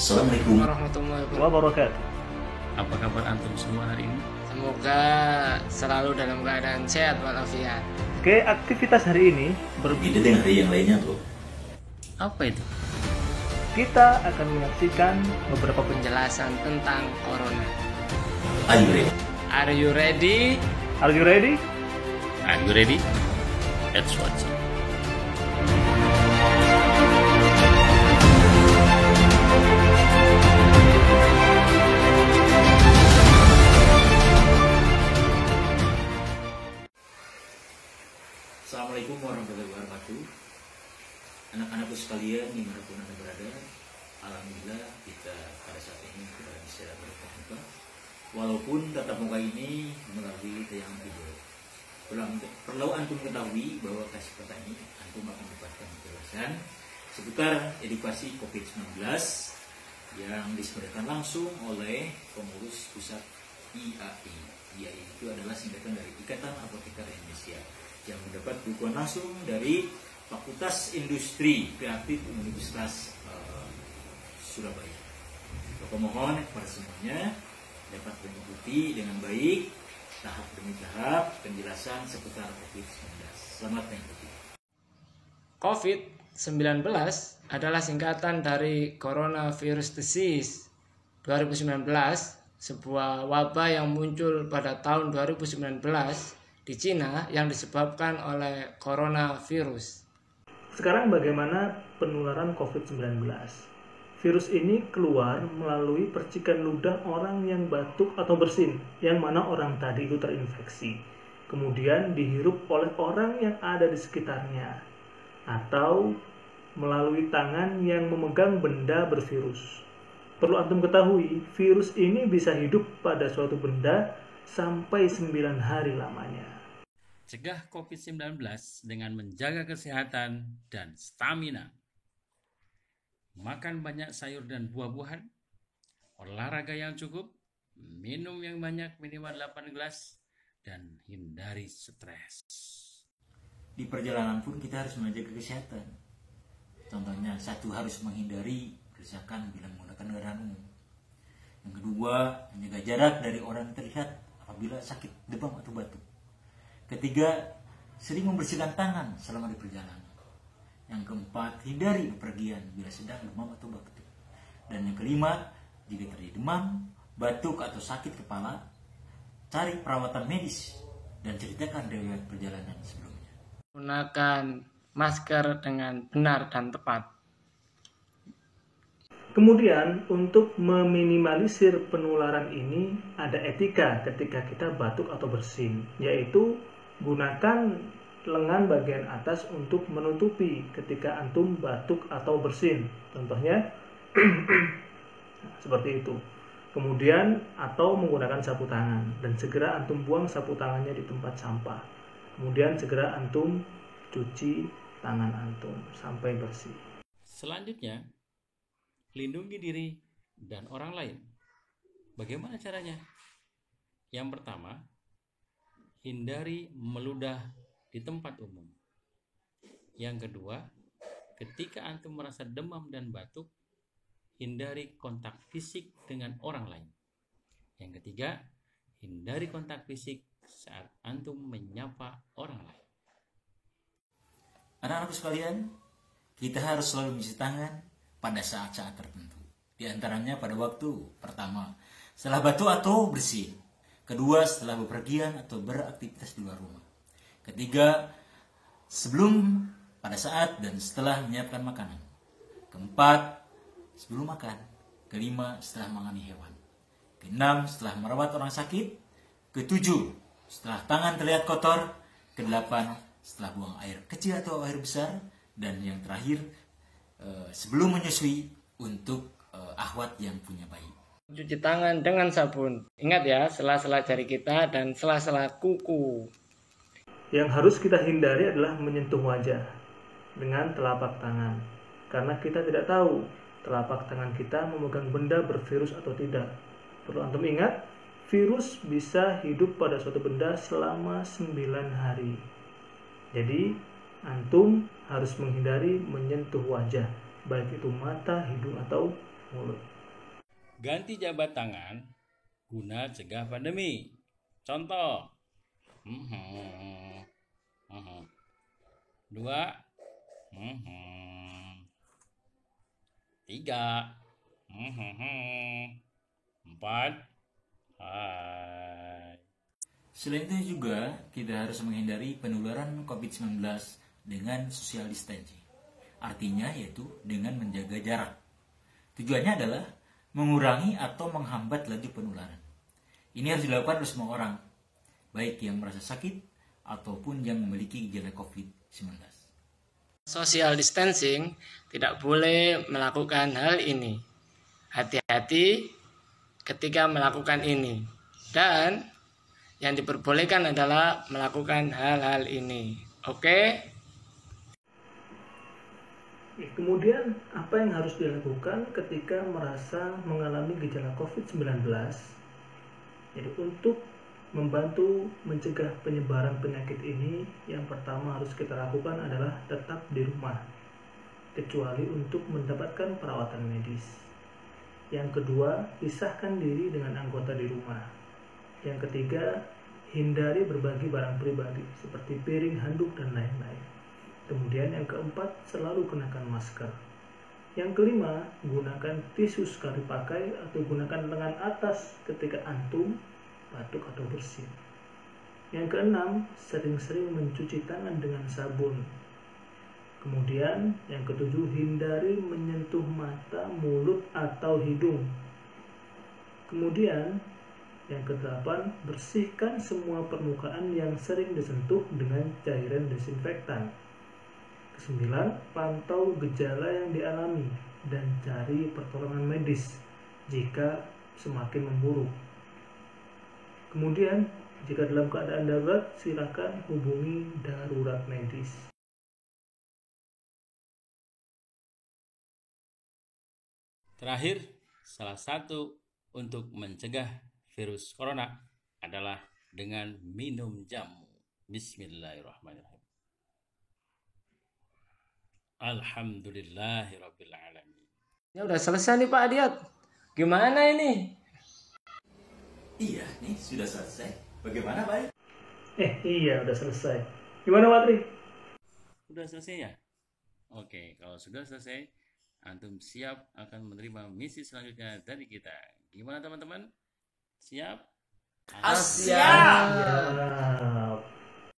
Assalamualaikum warahmatullahi wabarakatuh. Apa kabar antum semua hari ini? Semoga selalu dalam keadaan sehat walafiat. Oke, aktivitas hari ini Berbeda dengan hari yang lainnya bro. Apa itu? kita akan menyaksikan beberapa Penjelasan tentang corona. Are you ready? Are you ready? Are you ready? Are you ready? Let's watch it. Assalamualaikum warahmatullahi wabarakatuh. Anak-anakku sekalian dimanapun anda berada, alhamdulillah kita pada saat ini sudah bisa bertatap muka, walaupun tatap muka ini melalui tayangan video. Perlu antum ketahui bahwa kesempatan ini antum akan mendapatkan penjelasan seputar edukasi COVID-19 yang disediakan langsung oleh pengurus pusat IAI. IAI itu adalah singkatan dari Ikatan Apoteker Indonesia, yang mendapat dukungan langsung dari Fakultas Industri Kreatif Universitas Surabaya. Maka mohon kepada semuanya dapat mengikuti dengan baik tahap demi tahap penjelasan seputar COVID-19. Selamat mengikuti. COVID-19 adalah singkatan dari Coronavirus Disease 2019, sebuah wabah yang muncul pada tahun 2019 di Cina yang disebabkan oleh coronavirus. Sekarang bagaimana penularan COVID-19? Virus ini keluar melalui percikan ludah orang yang batuk atau bersin, yang mana orang tadi itu terinfeksi. Kemudian dihirup oleh orang yang ada di sekitarnya, atau melalui tangan yang memegang benda bervirus. Perlu antum ketahui, virus ini bisa hidup pada suatu benda sampai 9 hari lamanya. Cegah COVID-19 dengan menjaga kesehatan dan stamina. Makan banyak sayur dan buah-buahan, olahraga yang cukup, minum yang banyak minimal 8 gelas, dan hindari stres. Di perjalanan pun kita harus menjaga kesehatan. Contohnya, satu, harus menghindari kerusakan bila menggunakan kendaraan umum. Yang kedua, menjaga jarak dari orang terlihat apabila sakit, demam atau batuk. Ketiga, sering membersihkan tangan selama di perjalanan. Yang keempat, hindari bepergian bila sedang demam atau batuk. Dan yang kelima, jika terjadi demam, batuk atau sakit kepala, cari perawatan medis dan ceritakan riwayat perjalanan sebelumnya. Gunakan masker dengan benar dan tepat. Kemudian, untuk meminimalisir penularan ini, ada etika ketika kita batuk atau bersin, yaitu gunakan lengan bagian atas untuk menutupi ketika antum batuk atau bersin. Contohnya, seperti itu. Kemudian, atau menggunakan sapu tangan, dan segera antum buang sapu tangannya di tempat sampah. Kemudian, segera antum cuci tangan antum sampai bersih. Selanjutnya, lindungi diri dan orang lain. Bagaimana caranya? Yang pertama, hindari meludah di tempat umum. Yang kedua, ketika antum merasa demam dan batuk, hindari kontak fisik dengan orang lain. Yang ketiga, hindari kontak fisik saat antum menyapa orang lain. Anak-anak sekalian, kita harus selalu mencuci tangan pada saat-saat tertentu. Di antaranya pada waktu pertama, setelah batuk atau bersin. Kedua, setelah bepergian atau beraktivitas di luar rumah. Ketiga, sebelum, pada saat, dan setelah menyiapkan makanan. Keempat, sebelum makan. Kelima, setelah mengani hewan. Keenam, setelah merawat orang sakit. Ketujuh, setelah tangan terlihat kotor. Kedelapan, setelah buang air kecil atau air besar. Dan yang terakhir, sebelum menyusui untuk akhwat yang punya bayi. Cuci tangan dengan sabun. Ingat ya, sela-sela jari kita dan sela-sela kuku. Yang harus kita hindari adalah menyentuh wajah dengan telapak tangan, karena kita tidak tahu telapak tangan kita memegang benda bervirus atau tidak. Perlu antum ingat, virus bisa hidup pada suatu benda selama 9 hari. Jadi, antum harus menghindari menyentuh wajah, baik itu mata, hidung, atau mulut. Ganti jabat tangan guna cegah pandemi. Contoh. 2 3 4 Hai. Selain itu juga kita harus menghindari penularan COVID-19 dengan social distancing. Artinya yaitu dengan menjaga jarak. Tujuannya adalah mengurangi atau menghambat laju penularan. Ini harus dilakukan oleh semua orang, baik yang merasa sakit ataupun yang memiliki gejala COVID-19. Social distancing tidak boleh melakukan hal ini. Hati-hati ketika melakukan ini. Dan yang diperbolehkan adalah melakukan hal-hal ini. Oke? Kemudian apa yang harus dilakukan ketika merasa mengalami gejala COVID-19? Jadi untuk membantu mencegah penyebaran penyakit ini, yang pertama harus kita lakukan adalah tetap di rumah, kecuali untuk mendapatkan perawatan medis. Yang kedua, pisahkan diri dengan anggota di rumah. Yang ketiga, hindari berbagi barang pribadi seperti piring, handuk, dan lain-lain. Kemudian yang keempat, selalu kenakan masker. Yang kelima, gunakan tisu sekali pakai atau gunakan lengan atas ketika antum, batuk atau bersin. Yang keenam, sering-sering mencuci tangan dengan sabun. Kemudian yang ketujuh, hindari menyentuh mata, mulut, atau hidung. Kemudian yang kedelapan, bersihkan semua permukaan yang sering disentuh dengan cairan desinfektan. Kesembilan, pantau gejala yang dialami dan cari pertolongan medis jika semakin memburuk. Kemudian, jika dalam keadaan darurat, silakan hubungi darurat medis. Terakhir, salah satu untuk mencegah virus corona adalah dengan minum jamu. Bismillahirrahmanirrahim. Alhamdulillahirrabbilalamin. Ya udah selesai nih Pak Adiat. Gimana ini? Iya, nih sudah selesai. Bagaimana, Pak? Iya, udah selesai. Gimana, Patri? Sudah selesai ya? Oke, kalau sudah selesai, antum siap akan menerima misi selanjutnya dari kita. Gimana teman-teman? Siap? Siap. Ya.